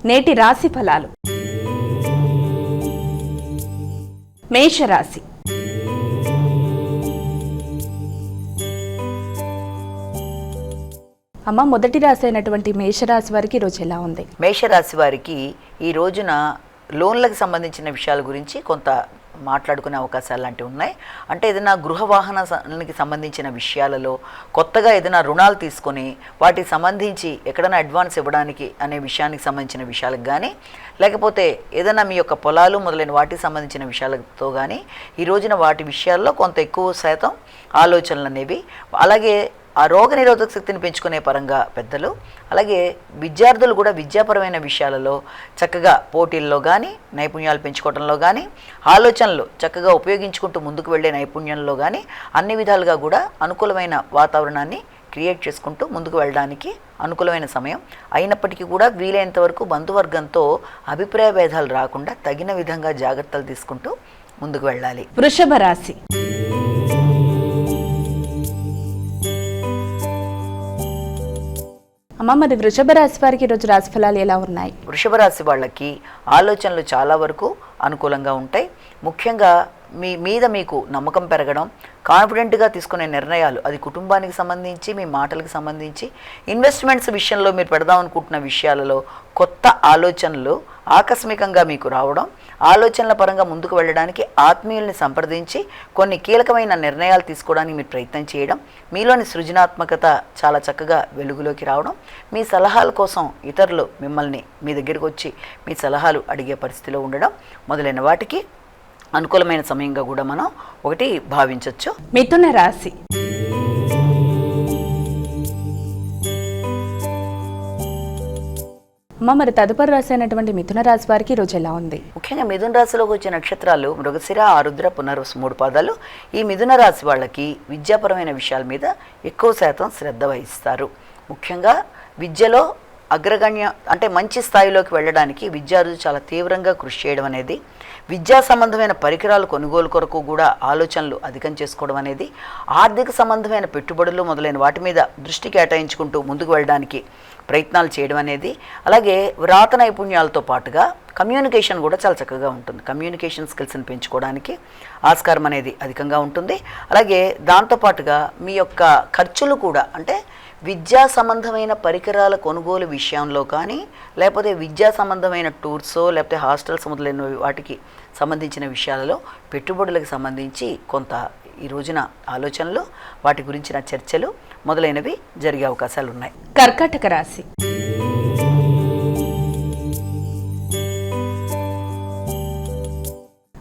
నేటి రాశి ఫలాలు. మేషరాశి. అమ్మ, మొదటి రాశి అయినటువంటి మేషరాశి వారికి ఈరోజు ఎలా ఉంది? మేషరాశి వారికి ఈ రోజున లోన్లకు సంబంధించిన విషయాల గురించి కొంత మాట్లాడుకునే అవకాశాలు లాంటివి ఉన్నాయి. అంటే ఏదైనా గృహ వాహనానికి సంబంధించిన విషయాలలో కొత్తగా ఏదైనా రుణాలు తీసుకొని వాటికి సంబంధించి ఎక్కడైనా అడ్వాన్స్ ఇవ్వడానికి అనే విషయానికి సంబంధించిన విషయాలకు కానీ, లేకపోతే ఏదైనా మీ యొక్క పొలాలు మొదలైన వాటికి సంబంధించిన విషయాలతో కానీ ఈ రోజున వాటి విషయాల్లో కొంత ఎక్కువ శాతం ఆలోచనలు అనేవి, అలాగే ఆ రోగ నిరోధక శక్తిని పెంచుకునే పరంగా పెద్దలు, అలాగే విద్యార్థులు కూడా విద్యాపరమైన విషయాలలో చక్కగా పోటీల్లో కానీ నైపుణ్యాలు పెంచుకోవడంలో కానీ, ఆలోచనలు చక్కగా ఉపయోగించుకుంటూ ముందుకు వెళ్ళే నైపుణ్యంలో కానీ అన్ని విధాలుగా కూడా అనుకూలమైన వాతావరణాన్ని క్రియేట్ చేసుకుంటూ ముందుకు వెళ్ళడానికి అనుకూలమైన సమయం. అయినప్పటికీ కూడా వీలైనంత వరకు బంధువర్గంతో అభిప్రాయ భేదాలు రాకుండా తగిన విధంగా జాగ్రత్తలు తీసుకుంటూ ముందుకు వెళ్ళాలి. వృషభ రాశి. అమ్మ, మరి వృషభ రాశి వారికి ఈరోజు రాశి ఫలాలు ఎలా ఉన్నాయి? వృషభ రాశి వాళ్ళకి ఆలోచనలు చాలా వరకు అనుకూలంగా ఉంటాయి. ముఖ్యంగా మీ మీద మీకు నమ్మకం పెరగడం, కాన్ఫిడెంట్గా తీసుకునే నిర్ణయాలు, అది కుటుంబానికి సంబంధించి మీ మాటలకు సంబంధించి, ఇన్వెస్ట్మెంట్స్ విషయంలో మీరు పెడదాం అనుకుంటున్న విషయాలలో కొత్త ఆలోచనలు ఆకస్మికంగా మీకు రావడం, ఆలోచనల పరంగా ముందుకు వెళ్ళడానికి ఆత్మీయుల్ని సంప్రదించి కొన్ని కీలకమైన నిర్ణయాలు తీసుకోవడానికి మీరు ప్రయత్నం చేయడం, మీలోని సృజనాత్మకత చాలా చక్కగా వెలుగులోకి రావడం, మీ సలహాల కోసం ఇతరులు మిమ్మల్ని మీ దగ్గరికి వచ్చి మీ సలహాలు అడిగే పరిస్థితిలో ఉండడం మొదలైన వాటికి అనుకూలమైన సమయంగా కూడా మనం ఒకటి భావించవచ్చు. మిథున రాశి. అమ్మ, మరి తదుపరి రాశి అయినటువంటి మిథున రాశి వారికి ఈరోజు ఎలా ఉంది? ముఖ్యంగా మిథున రాశిలోకి వచ్చే నక్షత్రాలు మృగశిర, ఆరుద్ర, పునర్వసు 3 పాదాలు. ఈ మిథున రాశి వాళ్ళకి విద్యాపరమైన విషయాల మీద ఎక్కువ శాతం శ్రద్ధ వహిస్తారు. ముఖ్యంగా విద్యలో అగ్రగణ్య అంటే మంచి స్థాయిలోకి వెళ్ళడానికి విద్యార్థులు చాలా తీవ్రంగా కృషి చేయడం అనేది, విద్యా సంబంధమైన పరికరాలు కొనుగోలు కొరకు కూడా ఆలోచనలు అధికం చేసుకోవడం అనేది, ఆర్థిక సంబంధమైన పెట్టుబడులు మొదలైన వాటి మీద దృష్టి కేటాయించుకుంటూ ముందుకు వెళ్ళడానికి ప్రయత్నాలు చేయడం అనేది, అలాగే వ్రాత నైపుణ్యాలతో పాటుగా కమ్యూనికేషన్ కూడా చాలా చక్కగా ఉంటుంది. కమ్యూనికేషన్ స్కిల్స్ని పెంచుకోవడానికి ఆస్కారం అనేది అధికంగా ఉంటుంది. అలాగే దాంతోపాటుగా మీ యొక్క ఖర్చులు కూడా, అంటే విద్యా సంబంధమైన పరికరాల కొనుగోలు విషయంలో కానీ, లేకపోతే విద్యా సంబంధమైన టూర్సో లేకపోతే హాస్టల్స్ మొదలైన వాటికి సంబంధించిన విషయాలలో పెట్టుబడులకు సంబంధించి కొంత ఈ రోజున ఆలోచనలు, వాటి గురించిన చర్చలు మొదలైనవి జరిగే అవకాశాలు ఉన్నాయి. కర్కాటక రాశి.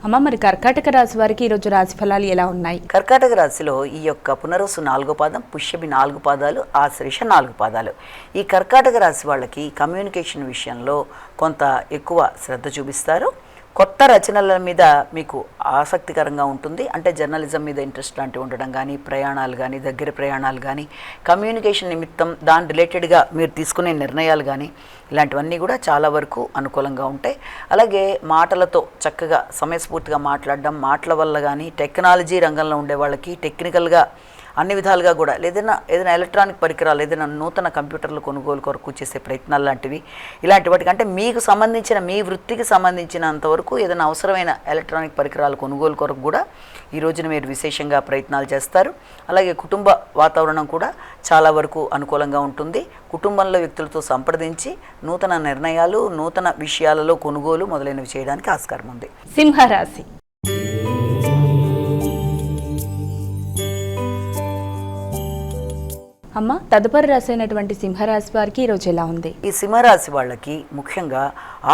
అమ్మ, మరి కర్కాటక రాశి వారికి ఈరోజు రాశి ఫలాలు ఎలా ఉన్నాయి? కర్కాటక రాశిలో ఈ యొక్క పునర్వసు 4వ పాదం, పుష్యమి 4 పాదాలు, ఆశ్లేష 4 పాదాలు. ఈ కర్కాటక రాశి వాళ్ళకి కమ్యూనికేషన్ విషయంలో కొంత ఎక్కువ శ్రద్ధ చూపిస్తారు. కొత్త రచనల మీద మీకు ఆసక్తికరంగా ఉంటుంది. అంటే జర్నలిజం మీద ఇంట్రెస్ట్ లాంటివి ఉండడం కానీ, ప్రయాణాలు కానీ, దగ్గర ప్రయాణాలు కానీ, కమ్యూనికేషన్ నిమిత్తం దాని రిలేటెడ్గా మీరు తీసుకునే నిర్ణయాలు కానీ, ఇలాంటివన్నీ కూడా చాలా వరకు అనుకూలంగా ఉంటాయి. అలాగే మాటలతో చక్కగా సమయస్ఫూర్తిగా మాట్లాడడం, మాటల వల్ల కానీ, టెక్నాలజీ రంగంలో ఉండే వాళ్ళకి టెక్నికల్గా అన్ని విధాలుగా కూడా ఏదైనా ఎలక్ట్రానిక్ పరికరాలు, ఏదైనా నూతన కంప్యూటర్లు కొనుగోలు కొరకు చేసే ప్రయత్నాలు లాంటివి, ఇలాంటి వాటికి అంటే మీకు సంబంధించిన మీ వృత్తికి సంబంధించినంతవరకు ఏదైనా అవసరమైన ఎలక్ట్రానిక్ పరికరాలు కొనుగోలు కొరకు కూడా ఈ రోజున మీరు విశేషంగా ప్రయత్నాలు చేస్తారు. అలాగే కుటుంబ వాతావరణం కూడా చాలా వరకు అనుకూలంగా ఉంటుంది. కుటుంబంలో వ్యక్తులతో సంప్రదించి నూతన నిర్ణయాలు, నూతన విషయాలలో కొనుగోలు మొదలైనవి చేయడానికి ఆస్కారం ఉంది. సింహరాశి. అమ్మ, తదుపరి రాశి అయినటువంటి సింహరాశి వారికి ఈరోజు ఎలా ఉంది? ఈ సింహరాశి వాళ్ళకి ముఖ్యంగా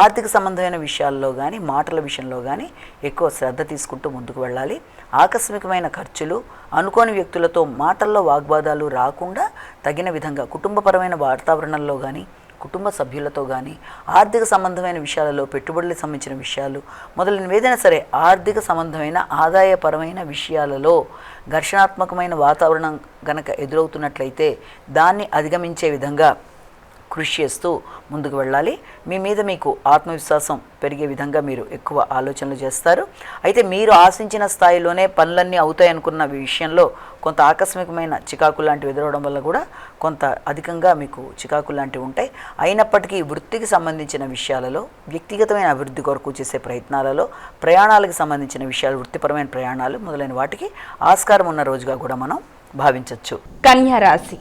ఆర్థిక సంబంధమైన విషయాల్లో కానీ, మాటల విషయంలో కానీ ఎక్కువ శ్రద్ధ తీసుకుంటూ ముందుకు వెళ్ళాలి. ఆకస్మికమైన ఖర్చులు, అనుకోని వ్యక్తులతో మాటల్లో వాగ్వాదాలు రాకుండా తగిన విధంగా కుటుంబపరమైన వాతావరణంలో కానీ, కుటుంబ సభ్యులతో కానీ, ఆర్థిక సంబంధమైన విషయాలలో పెట్టుబడులకు సంబంధించిన విషయాలు మొదలైనవి ఏదైనా సరే ఆర్థిక సంబంధమైన ఆదాయపరమైన విషయాలలో ఘర్షణాత్మకమైన వాతావరణం గనక ఎదురవుతున్నట్లయితే దాన్ని అధిగమించే విధంగా కృషి చేస్తూ ముందుకు వెళ్ళాలి. మీ మీద మీకు ఆత్మవిశ్వాసం పెరిగే విధంగా మీరు ఎక్కువ ఆలోచనలు చేస్తారు. అయితే మీరు ఆశించిన స్థాయిలోనే పనులన్నీ అవుతాయి అనుకున్న విషయంలో కొంత ఆకస్మికమైన చికాకులు లాంటివి ఎదురవడం వల్ల కూడా కొంత అధికంగా మీకు చికాకులు లాంటివి ఉంటాయి. అయినప్పటికీ వృత్తికి సంబంధించిన విషయాలలో, వ్యక్తిగతమైన అభివృద్ధి కొరకు చేసే ప్రయత్నాలలో, ప్రయాణాలకు సంబంధించిన విషయాలు, వృత్తిపరమైన ప్రయాణాలు మొదలైన వాటికి ఆస్కారం ఉన్న రోజుగా కూడా మనం భావించవచ్చు. కన్యా రాశి.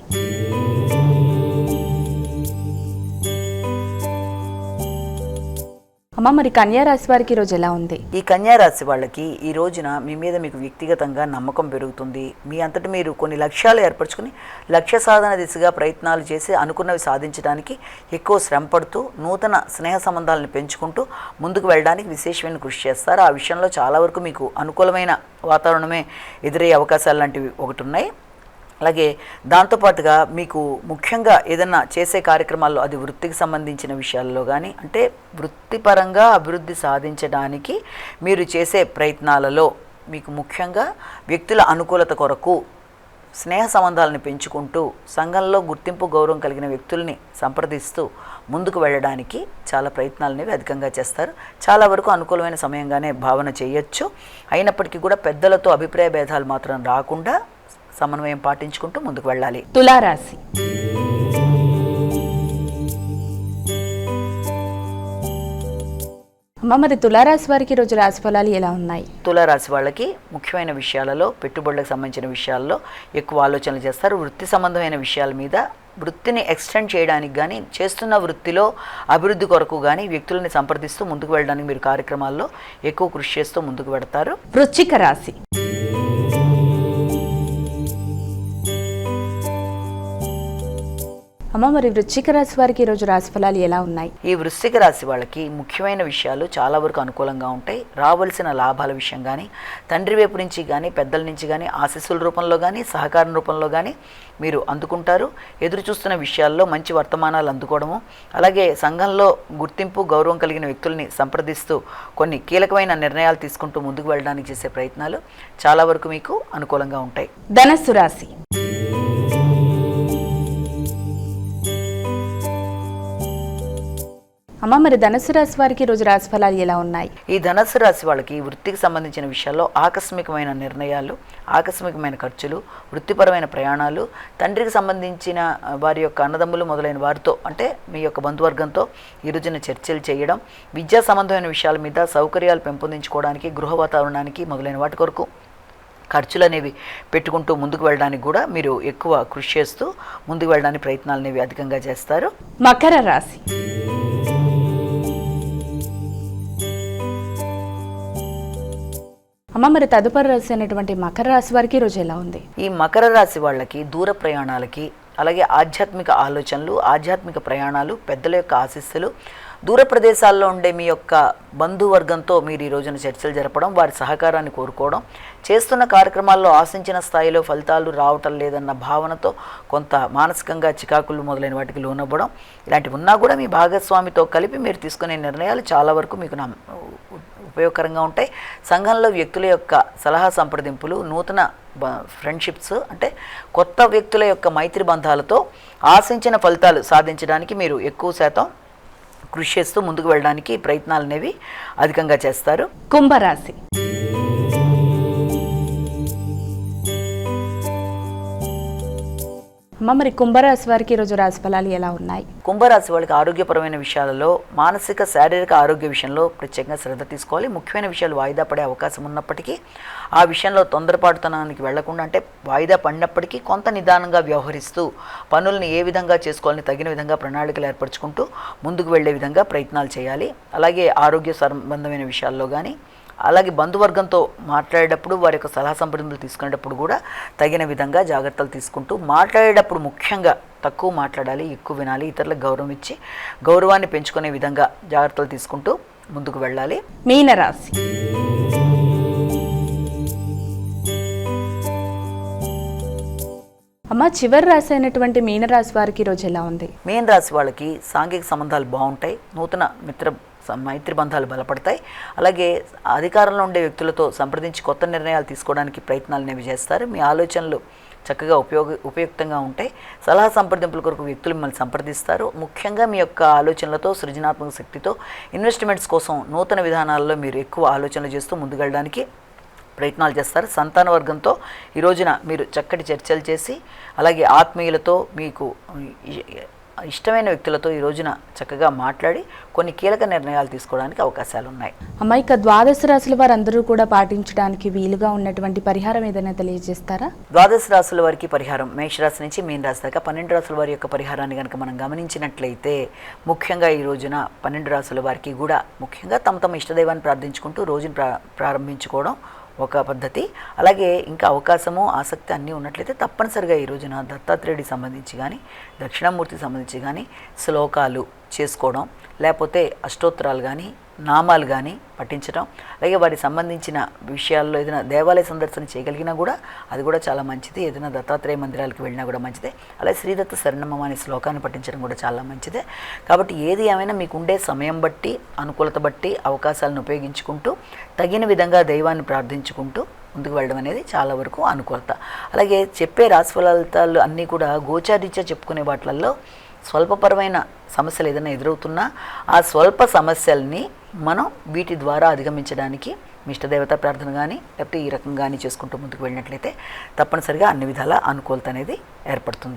అమ్మ, మరి కన్యా రాశి వారికి ఈరోజు ఎలా ఉంది? ఈ కన్యా రాశి వాళ్ళకి ఈ రోజున మీ మీద మీకు వ్యక్తిగతంగా నమ్మకం పెరుగుతుంది. మీ అంతటి మీరు కొన్ని లక్ష్యాలు ఏర్పరచుకుని లక్ష్య సాధన దిశగా ప్రయత్నాలు చేసి అనుకున్నవి సాధించడానికి ఎక్కువ శ్రమ పడుతూ నూతన స్నేహ సంబంధాలను పెంచుకుంటూ ముందుకు వెళ్ళడానికి విశేషమైన కృషి చేస్తారు. ఆ విషయంలో చాలా వరకు మీకు అనుకూలమైన వాతావరణమే ఎదురయ్యే అవకాశాలు లాంటివి ఒకటి ఉన్నాయి. అలాగే దాంతోపాటుగా మీకు ముఖ్యంగా ఏదన్నా చేసే కార్యక్రమాల్లో, అది వృత్తికి సంబంధించిన విషయాల్లో కానీ, అంటే వృత్తిపరంగా అభివృద్ధి సాధించడానికి మీరు చేసే ప్రయత్నాలలో మీకు ముఖ్యంగా వ్యక్తుల అనుకూలత కొరకు స్నేహ సంబంధాలను పెంచుకుంటూ సంఘంలో గుర్తింపు గౌరవం కలిగిన వ్యక్తుల్ని సంప్రదిస్తూ ముందుకు వెళ్ళడానికి చాలా ప్రయత్నాలు అనేవి అధికంగా చేస్తారు. చాలా వరకు అనుకూలమైన సమయంగానే భావన చేయొచ్చు. అయినప్పటికీ కూడా పెద్దలతో అభిప్రాయ భేదాలు మాత్రం రాకుండా సమన్వయం పాటించుకుంటూ ముందుకు వెళ్ళాలి. తులారాశి. అమ్మ, మరి తులారాశి వారికి ఈరోజు రాశి ఫలాలు ఎలా ఉన్నాయి? తులారాశి వాళ్ళకి ముఖ్యమైన విషయాలలో, పెట్టుబడులకు సంబంధించిన విషయాల్లో ఎక్కువ ఆలోచనలు చేస్తారు. వృత్తి సంబంధమైన విషయాల మీద, వృత్తిని ఎక్స్టెండ్ చేయడానికి కానీ, చేస్తున్న వృత్తిలో అభివృద్ధి కొరకు కానీ వ్యక్తులని సంప్రదిస్తూ ముందుకు వెళ్ళడానికి మీరు కార్యక్రమాల్లో ఎక్కువ కృషి చేస్తూ ముందుకు పెడతారు. వృశ్చిక రాశి. అమ్మ, మరి వృశ్చిక రాశి వారికి ఈరోజు రాశి ఫలాలు ఎలా ఉన్నాయి? ఈ వృశ్చిక రాశి వాళ్ళకి ముఖ్యమైన విషయాలు చాలా వరకు అనుకూలంగా ఉంటాయి. రావాల్సిన లాభాల విషయం కానీ, తండ్రి వైపు నుంచి కానీ, పెద్దల నుంచి కానీ ఆశీస్సుల రూపంలో కానీ, సహకారం రూపంలో కానీ మీరు అందుకుంటారు. ఎదురు చూస్తున్న విషయాల్లో మంచి వర్తమానాలు అందుకోవడము, అలాగే సంఘంలో గుర్తింపు గౌరవం కలిగిన వ్యక్తుల్ని సంప్రదిస్తూ కొన్ని కీలకమైన నిర్ణయాలు తీసుకుంటూ ముందుకు వెళ్ళడానికి చేసే ప్రయత్నాలు చాలా వరకు మీకు అనుకూలంగా ఉంటాయి. ధనస్సు రాశి. అమ్మ, మరి ధనుసు రాశి వారికి ఈరోజు రాశి ఫలాలు ఎలా ఉన్నాయి? ఈ ధనుసు రాశి వాళ్ళకి వృత్తికి సంబంధించిన విషయాల్లో ఆకస్మికమైన నిర్ణయాలు, ఆకస్మికమైన ఖర్చులు, వృత్తిపరమైన ప్రయాణాలు, తండ్రికి సంబంధించిన వారి యొక్క అన్నదమ్ములు మొదలైన వారితో, అంటే మీ యొక్క బంధువర్గంతో ఈ రోజున చర్చలు చేయడం, విద్యా సంబంధమైన విషయాల మీద సౌకర్యాలు పెంపొందించుకోవడానికి, గృహ వాతావరణానికి మొదలైన వాటి కొరకు ఖర్చులు అనేవి పెట్టుకుంటూ ముందుకు వెళ్ళడానికి కూడా మీరు ఎక్కువ కృషి చేస్తూ ముందుకు వెళ్ళడానికి ప్రయత్నాలు అనేవి అధికంగా చేస్తారు. మకర రాశి. అమ్మ, మరి తదుపరి రాశి అనేటువంటి మకర రాశి వారికి ఈరోజు ఎలా ఉంది? ఈ మకర రాశి వాళ్ళకి దూర ప్రయాణాలకి, అలాగే ఆధ్యాత్మిక ఆలోచనలు, ఆధ్యాత్మిక ప్రయాణాలు, పెద్దల యొక్క ఆశీస్సులు, దూర ప్రదేశాల్లో ఉండే మీ యొక్క బంధువర్గంతో మీరు ఈ రోజున చర్చలు జరపడం, వారి సహకారాన్ని కోరుకోవడం, చేస్తున్న కార్యక్రమాల్లో ఆశించిన స్థాయిలో ఫలితాలు రావటం లేదన్న భావనతో కొంత మానసికంగా చికాకులు మొదలైన వాటికి లోనవ్వడం, ఇలాంటివి ఉన్నా కూడా మీ భాగస్వామితో కలిపి మీరు తీసుకునే నిర్ణయాలు చాలా వరకు మీకు ఉపయోగకరంగా ఉంటాయి. సంఘంలో వ్యక్తుల యొక్క సలహా సంప్రదింపులు, నూతన ఫ్రెండ్షిప్స్, అంటే కొత్త వ్యక్తుల యొక్క మైత్రి బంధాలతో ఆశించిన ఫలితాలు సాధించడానికి మీరు ఎక్కువ శాతం కృషి చేస్తూ ముందుకు వెళ్ళడానికి ప్రయత్నాలు అనేవి అధికంగా చేస్తారు. కుంభరాశి. అమ్మ, మరి కుంభరాశి వారికి ఈరోజు రాశి ఫలాలు ఎలా ఉన్నాయి? కుంభరాశి వాళ్ళకి ఆరోగ్యపరమైన విషయాలలో, మానసిక శారీరక ఆరోగ్య విషయంలో ప్రత్యేకంగా శ్రద్ధ తీసుకోవాలి. ముఖ్యమైన విషయాలు వాయిదా పడే అవకాశం ఉన్నప్పటికీ ఆ విషయంలో తొందరపాటుతనానికి వెళ్లకుండా, అంటే వాయిదా పడినప్పటికీ కొంత నిదానంగా వ్యవహరిస్తూ పనుల్ని ఏ విధంగా చేసుకోవాలని తగిన విధంగా ప్రణాళికలు ఏర్పరచుకుంటూ ముందుకు వెళ్లే విధంగా ప్రయత్నాలు చేయాలి. అలాగే ఆరోగ్య సంబంధమైన విషయాల్లో కానీ, అలాగే బంధువర్గంతో మాట్లాడేటప్పుడు, వారి యొక్క సలహా సంప్రదింపులు తీసుకునేటప్పుడు కూడా తగిన విధంగా జాగ్రత్తలు తీసుకుంటూ, మాట్లాడేటప్పుడు ముఖ్యంగా తక్కువ మాట్లాడాలి, ఎక్కువ వినాలి, ఇతరులకు గౌరవం ఇచ్చి గౌరవాన్ని పెంచుకునే విధంగా జాగ్రత్తలు తీసుకుంటూ ముందుకు వెళ్ళాలి. మీనరాశి. అమ్మ, చివరి రాశి అయినటువంటి మీనరాశి వారికి ఈరోజు ఎలా ఉంది? మీన రాశి వాళ్ళకి సాంఘిక సంబంధాలు బాగుంటాయి, నూతన మైత్రి బంధాలు బలపడతాయి. అలాగే అధికారంలో ఉండే వ్యక్తులతో సంప్రదించి కొత్త నిర్ణయాలు తీసుకోవడానికి ప్రయత్నాలు అనేవి చేస్తారు. మీ ఆలోచనలు చక్కగా ఉపయుక్తంగా ఉంటాయి. సలహా సంప్రదింపుల కొరకు వ్యక్తులు మిమ్మల్ని సంప్రదిస్తారు. ముఖ్యంగా మీ యొక్క ఆలోచనలతో, సృజనాత్మక శక్తితో ఇన్వెస్ట్మెంట్స్ కోసం నూతన విధానాల్లో మీరు ఎక్కువ ఆలోచనలు చేస్తూ ముందుకెళ్ళడానికి ప్రయత్నాలు చేస్తారు. సంతాన వర్గంతో ఈ రోజున మీరు చక్కటి చర్చలు చేసి, అలాగే ఆత్మీయులతో, మీకు ఇష్టమైన వ్యక్తులతో ఈ రోజున చక్కగా మాట్లాడి కొన్ని కీలక నిర్ణయాలు తీసుకోవడానికి అవకాశాలు ఉన్నాయి. అమ్మ, ఇక ద్వాదశ రాశుల వారందరూ కూడా పాటించడానికి వీలుగా ఉన్నటువంటి పరిహారం ఏదైనా తెలియజేస్తారా? ద్వాదశ రాశుల వారికి పరిహారం మేషరాశి నుంచి మీన రాశి దాకా 12 రాశుల వారి యొక్క పరిహారాన్ని కనుక మనం గమనించినట్లయితే, ముఖ్యంగా ఈ రోజున 12 రాశుల వారికి కూడా ముఖ్యంగా తమ ఇష్టదైవాన్ని ప్రార్థించుకుంటూ రోజును ప్రారంభించుకోవడం ఒక పద్ధతి. అలాగే ఇంకా అవకాశము, ఆసక్తి అన్నీ ఉన్నట్లయితే తప్పనిసరిగా ఈ రోజున దత్తాత్రేయుడికి సంబంధించి కానీ, దక్షిణామూర్తికి సంబంధించి కానీ శ్లోకాలు చేసుకోవడం, లేకపోతే అష్టోత్తరాలు కానీ, నామాలు కానీ పఠించడం, అలాగే వారికి సంబంధించిన విషయాల్లో ఏదైనా దేవాలయ సందర్శన చేయగలిగినా కూడా అది కూడా చాలా మంచిది. ఏదైనా దత్తాత్రేయ మందిరాలకు వెళ్ళినా కూడా మంచిదే. అలాగే శ్రీదత్త శరణమ్మ అనే శ్లోకాన్ని పఠించడం కూడా చాలా మంచిదే. కాబట్టి ఏది ఏమైనా మీకు ఉండే సమయం బట్టి, అనుకూలత బట్టి అవకాశాలను ఉపయోగించుకుంటూ తగిన విధంగా దైవాన్ని ప్రార్థించుకుంటూ ముందుకు వెళ్ళడం అనేది చాలా వరకు అనుకూలత. అలాగే చెప్పే రాశి ఫలితాలు అన్నీ కూడా గోచారీత్యా చెప్పుకునే వాటిల్లో స్వల్పపరమైన సమస్యలు ఏదైనా ఎదురవుతున్నా ఆ స్వల్ప సమస్యల్ని మనం వీటి ద్వారా అధిగమించడానికి మీ ఇష్టదేవత ప్రార్థన కానీ, లేకపోతే ఈ రకంగా కానీ చేసుకుంటూ ముందుకు వెళ్ళినట్లయితే తప్పనిసరిగా అన్ని విధాల అనుకూలత అనేది ఏర్పడుతుంది.